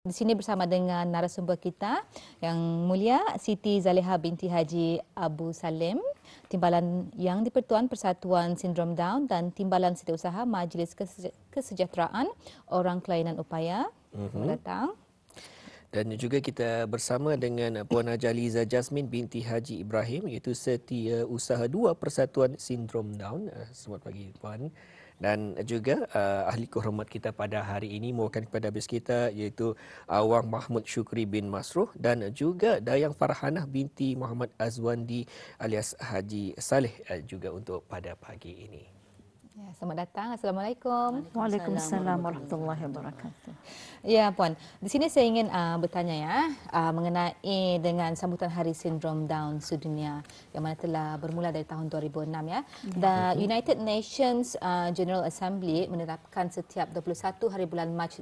Di sini bersama dengan narasumber kita yang mulia Siti Zaleha binti Haji Abu Salim, Timbalan Yang di-Pertuan Persatuan Sindrom Down dan Timbalan Setiausaha Majlis Kesejahteraan Orang Kelainan Upaya. Selamat datang. Dan juga kita bersama dengan Puan Haja Liza Jasmin binti Haji Ibrahim, iaitu Setiausaha 2 Persatuan Sindrom Down. Selamat pagi Puan. Dan juga ahli kehormat kita pada hari ini mewakili kepada habis kita, iaitu Awang Mahmud Syukri bin Masruh dan juga Dayang Farhanah binti Muhammad Azwandi alias Haji Saleh juga untuk pada pagi ini. Ya, selamat datang. Assalamualaikum. Waalaikumsalam warahmatullahi wabarakatuh. Ya, Puan. Di sini saya ingin bertanya ya mengenai dengan sambutan Hari Sindrom Down sedunia yang mana telah bermula dari tahun 2006 ya. The United Nations General Assembly menetapkan setiap 21 hari bulan Mac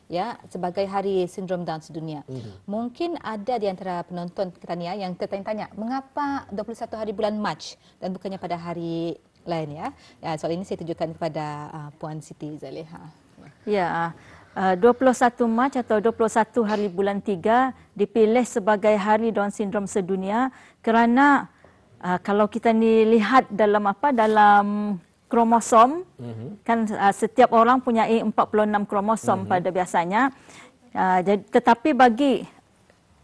ya sebagai Hari Sindrom Down sedunia. Mungkin ada di antara penonton kita ni yang tertanya-tanya, mengapa 21 hari bulan Mac dan bukannya pada hari lain ya? Ya, soal ini saya tujukan kepada Puan Siti Zaleha. Ya, 21 Mac atau 21 hari bulan 3 dipilih sebagai Hari Down Syndrome sedunia kerana kalau kita ni lihat dalam dalam kromosom kan setiap orang punya 46 kromosom pada biasanya. Tetapi bagi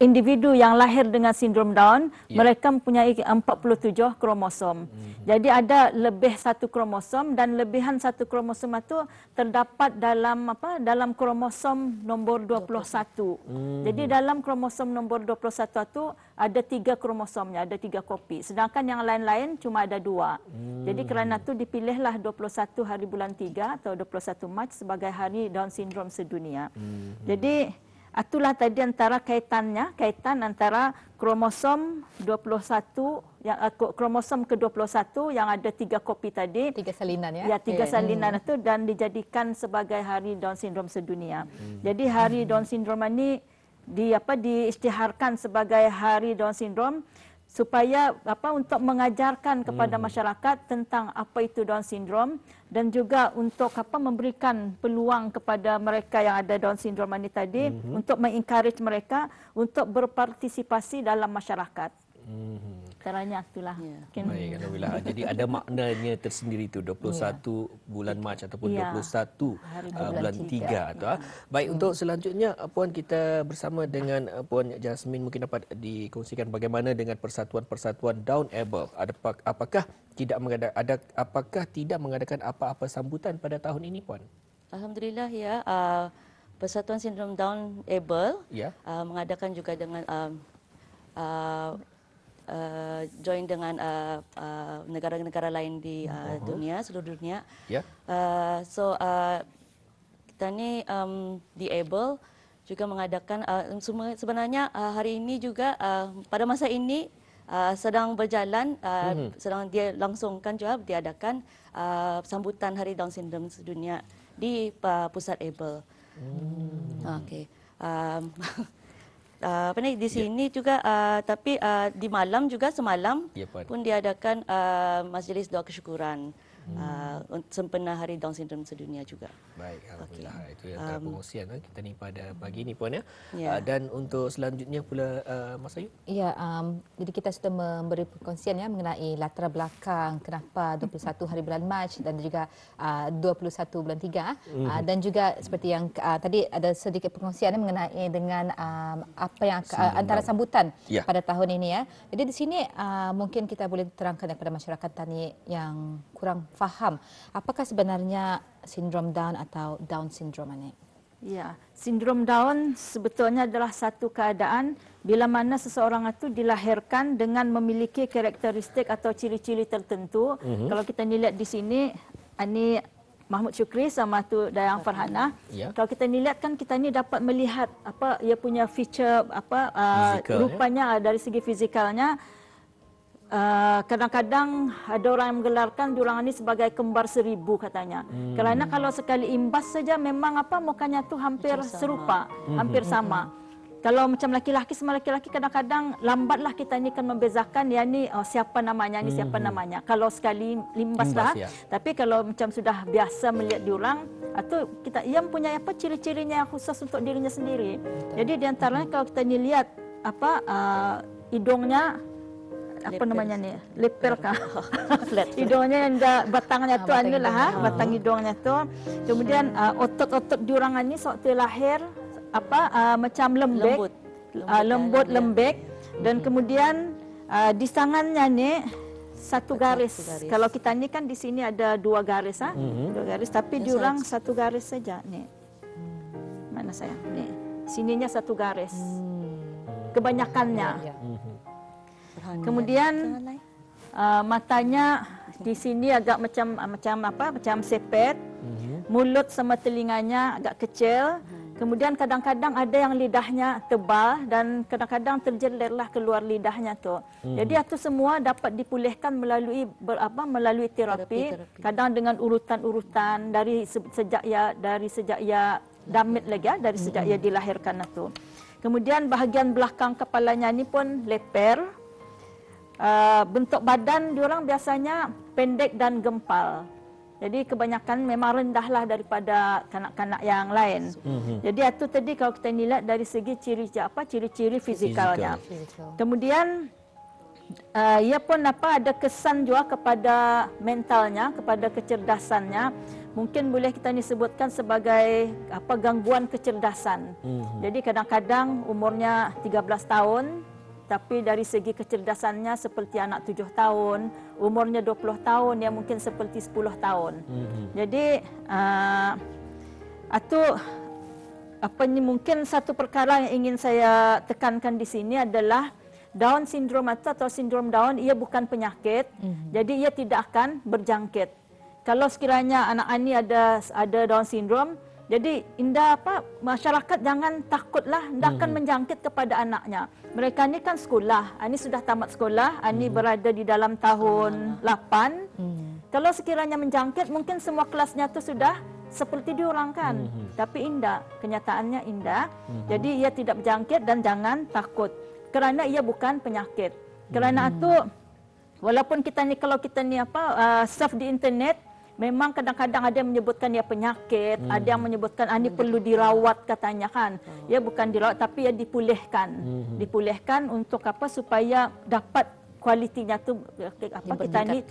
individu yang lahir dengan sindrom Down, mereka mempunyai 47 kromosom. Jadi ada lebih satu kromosom dan lebihan satu kromosom itu terdapat dalam dalam kromosom nombor 21. Jadi dalam kromosom nombor 21 itu ada 3 kromosomnya, ada 3 kopi. Sedangkan yang lain-lain cuma ada 2. Jadi kerana itu dipilihlah 21 hari bulan 3 atau 21 Mac sebagai Hari Down Syndrome sedunia. Jadi itulah tadi antara kaitan antara kromosom 21 yang kromosom ke-21 yang ada 3 kopi tadi, 3 salinan ya. Ya, 3 salinan itu dan dijadikan sebagai Hari Down Syndrome sedunia. Jadi Hari Down Syndrome ini diisytiharkan sebagai Hari Down Syndrome supaya untuk mengajarkan kepada masyarakat tentang apa itu Down Syndrome dan juga untuk memberikan peluang kepada mereka yang ada Down Syndrome ini tadi untuk mengencourage mereka untuk berpartisipasi dalam masyarakat. Caranya itulah. Baik, alhamdulillah. Jadi ada maknanya tersendiri itu 21 bulan Mac ataupun 21 bulan 3 Baik, untuk selanjutnya Puan, kita bersama dengan Puan Jasmin, mungkin dapat dikongsikan bagaimana dengan persatuan-persatuan Down Able. Apakah tidak mengadakan apa-apa sambutan pada tahun ini, Puan? Alhamdulillah ya. Persatuan Sindrom Down Able mengadakan juga dengan join dengan negara-negara lain di dunia, seluruh dunia. Kita ni di Able juga mengadakan sebenarnya hari ini juga pada masa ini sedang berjalan, sedang dia langsungkan juga diadakan sambutan Hari Down Syndrome sedunia di pusat Able. Okey. Di sini juga tapi di malam juga semalam pun diadakan majlis doa kesyukuran sempena Hari Down Syndrome sedunia juga. Baik, alhamdulillah. Itu yang pengungsian kita ni pada pagi ni, Puan ya. Dan untuk selanjutnya pula Mas Ayu? Ya, jadi kita sudah memberi perkongsian ya mengenai latar belakang kenapa 21 hari bulan Mac dan juga 21 bulan 3 dan juga seperti yang tadi ada sedikit perkongsian mengenai dengan apa yang antara sambutan pada tahun ini ya. Jadi di sini mungkin kita boleh terangkan kepada masyarakat tani yang kurang faham apakah sebenarnya sindrom Down atau Down syndrome ini. Ya, sindrom Down sebetulnya adalah satu keadaan bila mana seseorang itu dilahirkan dengan memiliki karakteristik atau ciri-ciri tertentu. Kalau kita lihat di sini, ini Mahmud Syukri sama tu Dayang Farhanah. Kalau kita lihat kan kita ni dapat melihat ia punya feature rupanya dari segi fizikalnya. Kadang-kadang ada orang yang menggelarkan diorang ini sebagai kembar 1000 katanya. Kerana kalau sekali imbas saja memang mukanya tu hampir serupa, hampir sama. Kalau macam laki-laki sama laki-laki kadang-kadang lambatlah kita ni kan membezakan yang ni siapa namanya, ni siapa namanya. Kalau sekali limbas lah. ya. Tapi kalau macam sudah biasa melihat diorang, atau kita ia punya apa ciri-cirinya yang khusus untuk dirinya sendiri. Jadi di antaranya kalau kita ni lihat apa hidungnya apa Leper. namanya ni? Leper kah? Flat. Hidungnya yang dah batangnya tu batang adalah hidung. batang hidungnya tu. Kemudian otot-otot diorang ni sewaktu lahir macam lembek, Lembut. lembek dan kemudian di tangannya ni satu garis. garis. Kalau kita ni kan di sini ada 2 garis dua garis, tapi Ya, diorang satu garis saja ni. Mana saya? Ni. Sininya satu garis. Kebanyakannya. Ya. Kemudian matanya di sini agak macam sepet. Mulut sama telinganya agak kecil. Kemudian kadang-kadang ada yang lidahnya tebal dan kadang-kadang terjelerlah keluar lidahnya tu. Jadi itu semua dapat dipulihkan melalui melalui terapi. Kadang dengan urutan-urutan dari sejak ia damit lagi dari sejak ia dilahirkan itu. Kemudian bahagian belakang kepalanya ni pun leper. Bentuk badan diorang biasanya pendek dan gempal. Jadi kebanyakan memang rendahlah daripada kanak-kanak yang lain. Jadi itu tadi kalau kita lihat dari segi ciri-ciri fizikalnya. Kemudian ia pun ada kesan juga kepada mentalnya, kepada kecerdasannya. Mungkin boleh kita sebutkan sebagai gangguan kecerdasan. Jadi kadang-kadang umurnya 13 tahun tapi dari segi kecerdasannya seperti anak 7 tahun, umurnya 20 tahun ya mungkin seperti 10 tahun. Jadi mungkin satu perkara yang ingin saya tekankan di sini adalah Down syndrome atau sindrom Down ia bukan penyakit. Jadi ia tidak akan berjangkit. Kalau sekiranya anak ini ada Down syndrome, jadi masyarakat jangan takutlah, tidak akan menjangkit kepada anaknya. Mereka ni kan sekolah, ini sudah tamat sekolah, ini berada di dalam tahun 8. Kalau sekiranya menjangkit, mungkin semua kelasnya tu sudah seperti diorang kan. Tapi indah, kenyataannya indah. Jadi ia tidak berjangkit dan jangan takut. Kerana ia bukan penyakit. Kerana itu, walaupun kalau kita ni surf di internet, memang kadang-kadang ada yang menyebutkan dia penyakit, ada yang menyebutkan ini perlu dirawat katanya kan. Ia bukan dirawat tapi ia dipulihkan. Dipulihkan untuk supaya dapat kualitinya tu kita ni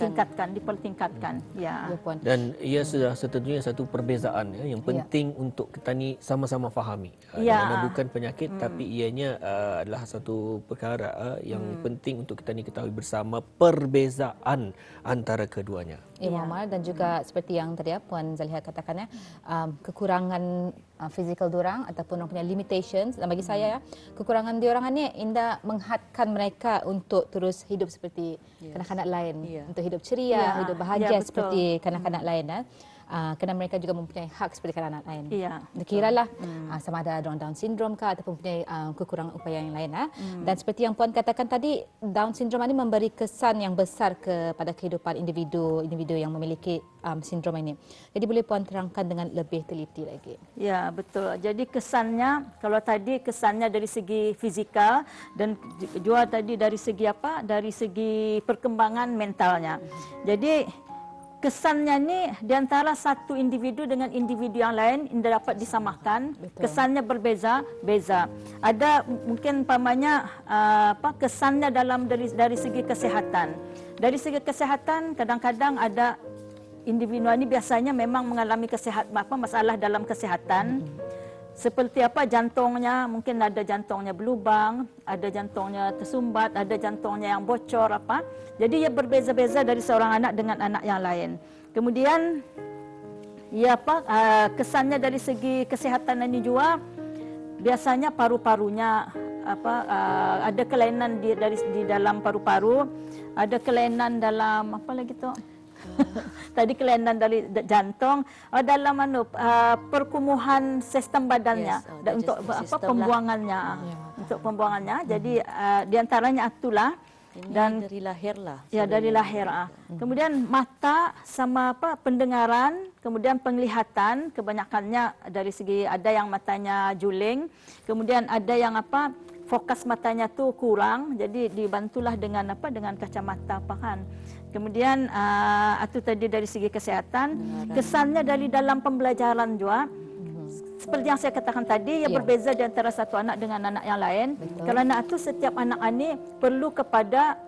dipertingkatkan. Ya. Dan ia sudah setentunya satu perbezaan yang penting untuk kita ni sama-sama fahami. Di mana bukan penyakit tapi ianya adalah satu perkara yang penting untuk kita ni ketahui bersama perbezaan antara keduanya. Muhammad dan juga seperti yang tadi Puan Zaliha katakan kekurangan fizikal diorang ataupun orang punya limitations, dan bagi saya kekurangan diorang ni indah menghadkan mereka untuk terus hidup seperti kanak-kanak lain, untuk hidup ceria, hidup bahagia seperti kanak-kanak lain. Kerana mereka juga mempunyai hak seperti kanak-kanak lain. Kiralah sama ada Down syndrome kah ataupun mempunyai kekurangan upaya yang lain. Dan seperti yang Puan katakan tadi, Down syndrome ini memberi kesan yang besar kepada kehidupan individu yang memiliki sindrom ini. Jadi boleh Puan terangkan dengan lebih teliti lagi. Ya, betul. Jadi kesannya, kalau tadi kesannya dari segi fizikal dan juga tadi dari segi dari segi perkembangan mentalnya. Jadi kesannya ni di antara satu individu dengan individu yang lain tidak dapat disamakan. Betul. Kesannya berbeza-beza. Ada mungkin kesannya dari segi kesehatan. Dari segi kesehatan kadang-kadang ada individu ini biasanya memang mengalami masalah dalam kesehatan. Seperti jantungnya, mungkin ada jantungnya berlubang, ada jantungnya tersumbat, ada jantungnya yang bocor Jadi ia berbeza-beza dari seorang anak dengan anak yang lain. Kemudian kesannya dari segi kesehatan ini juga biasanya paru-parunya ada kelainan di dalam paru-paru, ada kelainan dalam tadi kelainan dari jantung, dalam perkumuhan sistem badannya untuk pembuangannya. Untuk pembuangannya. Jadi di antaranya itulah. Ini Dan dari lahir lah. ya dari lahir. Kemudian mata sama pendengaran, kemudian penglihatan, kebanyakannya dari segi ada yang matanya juling, kemudian ada yang fokus matanya tu kurang, jadi dibantulah dengan dengan kacamata kan. Kemudian itu tadi dari segi kesehatan, kesannya dari dalam pembelajaran juga. Seperti yang saya katakan tadi, ia berbeza di antara satu anak dengan anak yang lain. Betul. Kerana itu setiap anak ini perlu kepada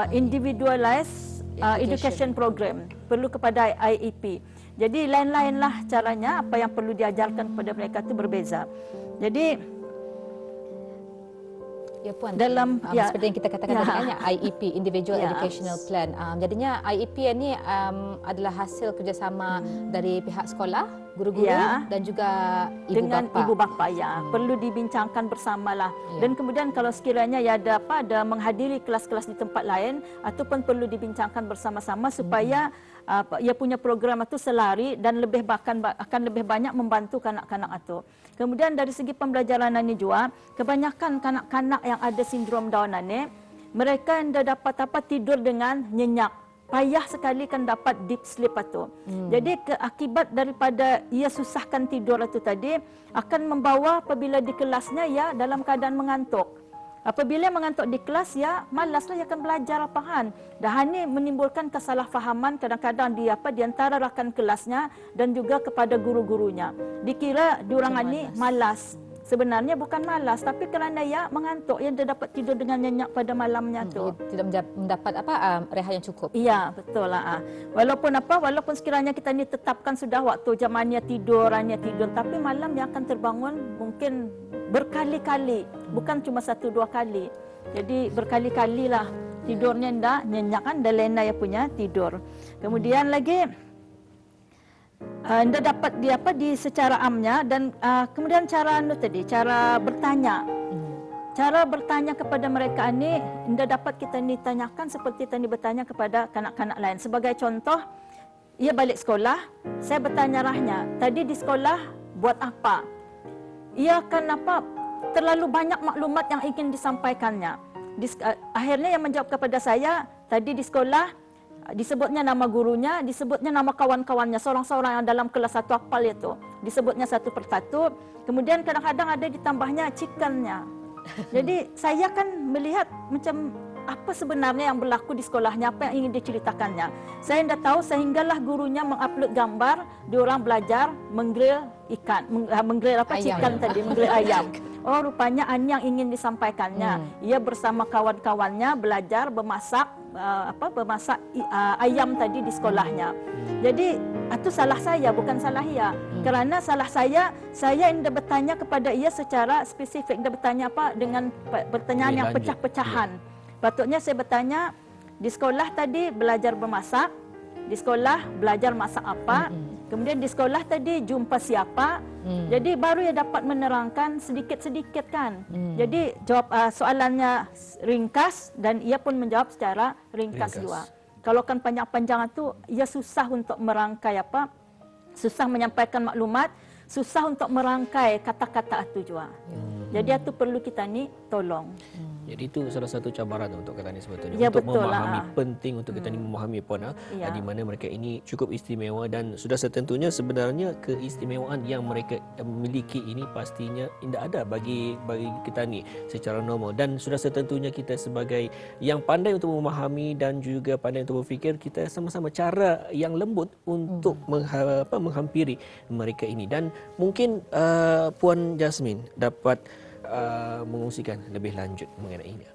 individualized education program, perlu kepada IEP. Jadi lain-lainlah caranya, apa yang perlu diajarkan kepada mereka itu berbeza. Jadi Ya Puan, dalam seperti yang kita katakan tadi kan, IEP, Individual Educational Plan. Jadinya IEP ini adalah hasil kerjasama dari pihak sekolah, guru-guru dan juga ibu dengan bapa. ibu bapa perlu dibincangkan bersamalah. Dan kemudian kalau sekiranya ada menghadiri kelas-kelas di tempat lain ataupun perlu dibincangkan bersama-sama supaya ia punya program itu selari dan akan lebih banyak membantu kanak-kanak itu. Kemudian dari segi pembelajaran ini juga, kebanyakan kanak-kanak yang ada sindrom Down ini, mereka yang dapat tidur dengan nyenyak. Payah sekali kan dapat deep sleep itu. Jadi akibat daripada ia susahkan tidur itu tadi, akan membawa apabila di kelasnya ia dalam keadaan mengantuk. Apabila mengantuk di kelas, ya malaslah ia akan belajar kan. Dan ini menimbulkan kesalahfahaman kadang-kadang di antara rakan kelasnya dan juga kepada guru-gurunya. Dikira diorang ini malas. Sebenarnya bukan malas, tapi kerana ia mengantuk, ia tidak dapat tidur dengan nyenyak pada malamnya tu. Tidak mendapat rehat yang cukup. Iya, betul lah. Walaupun sekiranya kita ni tetapkan sudah waktu jam ia tidur, tapi malam ia akan terbangun mungkin berkali-kali, bukan cuma 1-2 kali. Jadi berkali-kali lah tidurnya ndak nyenyak kan, dan lena ya punya tidur. Kemudian lagi anda dapat di secara amnya dan kemudian cara bertanya. Cara bertanya kepada mereka ini anda dapat kita ni tanyakan seperti tadi bertanya kepada kanak-kanak lain. Sebagai contoh, ia balik sekolah, saya bertanya rahnya, tadi di sekolah buat apa? Ia akan terlalu banyak maklumat yang ingin disampaikannya. Akhirnya ia menjawab kepada saya, tadi di sekolah disebutnya nama gurunya, disebutnya nama kawan-kawannya, seorang-seorang yang dalam kelas 1 hafal itu. Disebutnya satu persatu, kemudian kadang-kadang ada ditambahnya chickennya. Jadi saya kan melihat macam apa sebenarnya yang berlaku di sekolahnya, apa yang ingin diceritakannya. Saya tidak tahu sehinggalah gurunya mengupload gambar, diorang belajar menggrill ikan, menggrill chicken tadi, menggrill ayam. Oh, rupanya ini yang ingin disampaikannya. Ia bersama kawan-kawannya belajar memasak ayam tadi di sekolahnya. Jadi itu salah saya, bukan salah ia. Kerana salah saya hendak bertanya kepada ia secara spesifik, hendak bertanya dengan pertanyaan yang pecah-pecahan. Patutnya saya bertanya, di sekolah tadi belajar memasak, di sekolah belajar masak apa, kemudian di sekolah tadi jumpa siapa. Jadi baru ia dapat menerangkan sedikit-sedikit kan. Jadi jawab soalannya ringkas dan ia pun menjawab secara ringkas juga. Kalau kan panjang-panjang itu, ia susah untuk merangkai susah menyampaikan maklumat, susah untuk merangkai kata-kata itu juga. Jadi itu perlu kita ni tolong. Jadi itu salah satu cabaran untuk kita ni sebetulnya, ya, untuk memahami, lah. Penting untuk kita ni memahami Puan, di mana mereka ini cukup istimewa dan sudah setentunya sebenarnya keistimewaan yang mereka miliki ini pastinya tidak ada bagi kita ni secara normal, dan sudah setentunya kita sebagai yang pandai untuk memahami dan juga pandai untuk berfikir, kita sama-sama cara yang lembut untuk menghampiri mereka ini. Dan mungkin Puan Jasmine dapat mengungsikan lebih lanjut mengenainya.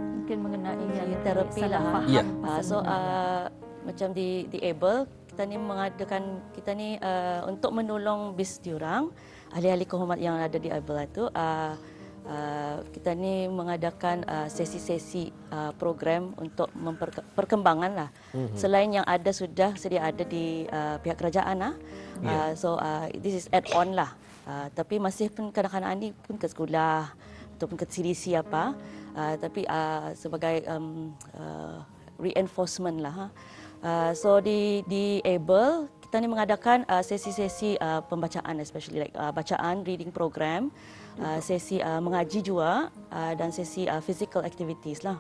Mungkin mengenai terapi salah lah. faham. Macam di able, kita ni mengadakan untuk menolong bis diorang, ahli-ahli kehormat yang ada di able itu. Kita ni mengadakan sesi-sesi program untuk perkembangan lah. Selain yang sudah sedia ada di pihak kerajaan so this is add on lah. Tapi masih pun kadang-kadang ni pun ke sekolah ataupun ke CDC tapi sebagai reinforcement lah. So di able kita ni mengadakan sesi-sesi pembacaan, especially like bacaan, reading program, sesi mengaji juga, dan sesi physical activities lah.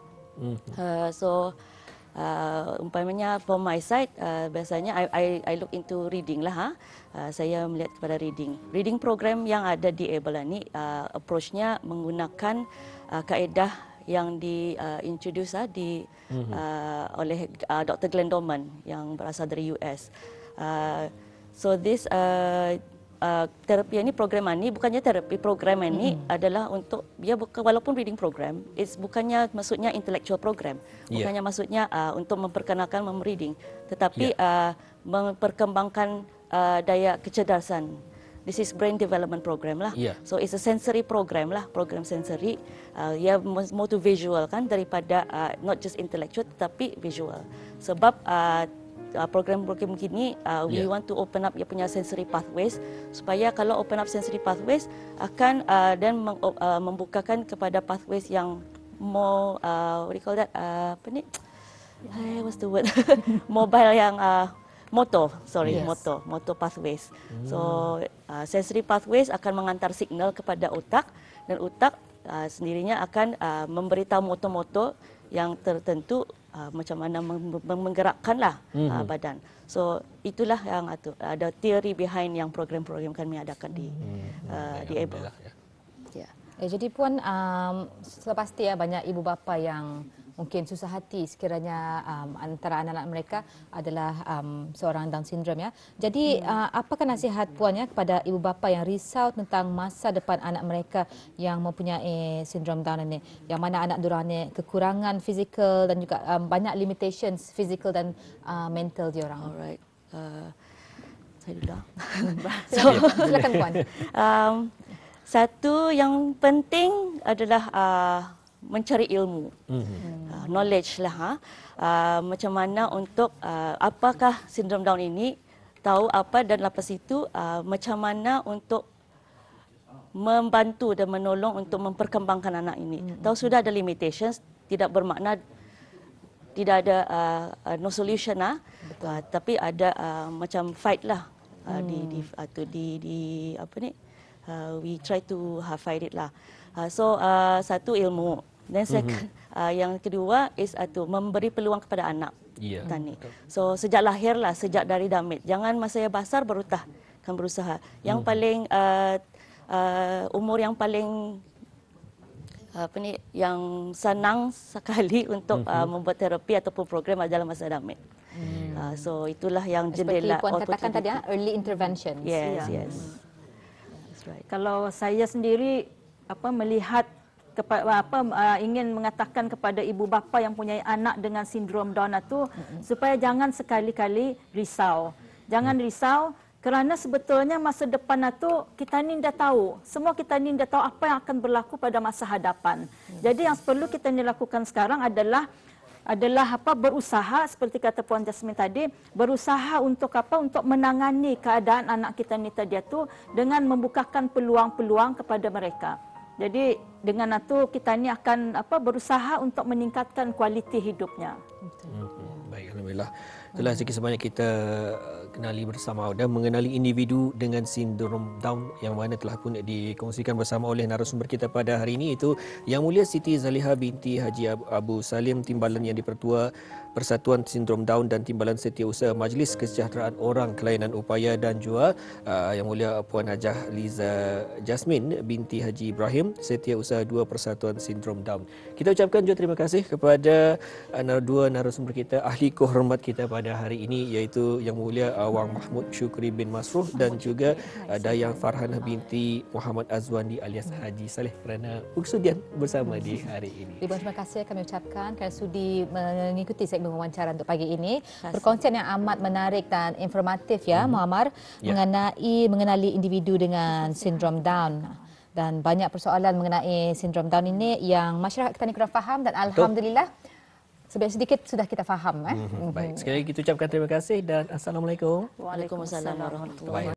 Umpamanya from my side, biasanya I look into reading lah. Saya melihat kepada reading program yang ada di Able ni, approach-nya menggunakan kaedah yang di-introduce oleh Dr. Glenn Dorman yang berasal dari US. So this terapi ini, program ini bukannya terapi, program ini adalah untuk dia walaupun reading program, bukannya maksudnya intellectual program, bukannya maksudnya untuk memperkenalkan reading, tetapi memperkembangkan daya kecerdasan. This is brain development program lah. So it's a sensory program lah, program sensory. Ia more to visual kan, daripada not just intellectual tetapi visual. Sebab program-program begini, we want to open up dia punya sensory pathways, supaya kalau open up sensory pathways akan dan membukakan kepada pathways yang more what do you call that, apa ni, what's the word, mobile yang motor pathways. So sensory pathways akan mengantar signal kepada otak, dan otak sendirinya akan memberitahu motor-motor yang tertentu macam mana menggerakkanlah badan. So itulah yang ada teori behind yang program-program kami adakan di Able. Jadi Puan, pasti banyak ibu bapa yang mungkin susah hati sekiranya antara anak-anak mereka adalah seorang Down syndrome ya. Jadi apakah nasihat Puan ya kepada ibu bapa yang risau tentang masa depan anak mereka yang mempunyai sindrom Down ini, yang mana anak diorang ni kekurangan fizikal dan juga banyak limitations fizikal dan mental diorang. Alright. Saya dulu. Silakan Puan. Satu yang penting adalah mencari ilmu, knowledge lah. Macam mana untuk apakah sindrom Down ini, tahu apa, dan lepas itu macam mana untuk membantu dan menolong untuk memperkembangkan anak ini. Tahu sudah ada limitations, tidak bermakna tidak ada no solution lah, tapi ada macam fight lah di apa ni. We try to fight it lah. So satu ilmu, dan second, yang kedua is memberi peluang kepada anak tani. So sejak lahir lah, sejak dari damit, jangan masa besar baru kan berusaha. Yang paling umur yang paling yang senang sekali untuk membuat terapi ataupun program adalah masa damit. So itulah yang jendela. Seperti Puan katakan tadi, early intervention. Yes. Right. Kalau saya sendiri melihat ingin mengatakan kepada ibu bapa yang punya anak dengan sindrom Down itu supaya jangan sekali-kali risau. Jangan risau kerana sebetulnya masa depan itu kita ni dah tahu. Semua kita ni dah tahu apa yang akan berlaku pada masa hadapan. Jadi yang perlu kita ni lakukan sekarang adalah berusaha, seperti kata Puan Jasmine tadi, berusaha untuk untuk menangani keadaan anak kita ni tadi itu dengan membukakan peluang-peluang kepada mereka. Jadi dengan itu kita ni akan berusaha untuk meningkatkan kualiti hidupnya. Baik, alhamdulillah. Itulah sedikit sebanyak kita kenali bersama dan mengenali individu dengan sindrom Down yang mana telah pun dikongsikan bersama oleh narasumber kita pada hari ini, itu Yang Mulia Siti Zaliha binti Haji Abu Salim, Timbalan Yang Dipertua Persatuan Sindrom Down dan Timbalan Setiausaha Majlis Kesejahteraan Orang Kelainan Upaya, dan juga Yang Mulia Puan Hajah Liza Jasmine binti Haji Ibrahim, Setiausaha 2 Persatuan Sindrom Down. Kita ucapkan juga terima kasih kepada dua narasumber kita, ahli kehormat kita pada hari ini, iaitu Yang Mulia Wang Mahmud Syukri bin Masruh dan juga Dayang Farhanah binti Muhammad Azwandi alias Haji Saleh kerana bersedia bersama di hari ini. Ribuan terima kasih kami ucapkan kerana sudi mengikuti segmen wawancara untuk pagi ini. Perkongsian yang amat menarik dan informatif ya Muammar, mengenali individu dengan sindrom Down, dan banyak persoalan mengenai sindrom Down ini yang masyarakat kita ni kurang faham, dan alhamdulillah sedikit sudah kita faham. Baik, sekali lagi kita ucapkan terima kasih dan Assalamualaikum. Waalaikumsalam warahmatullahi wabarakatuh.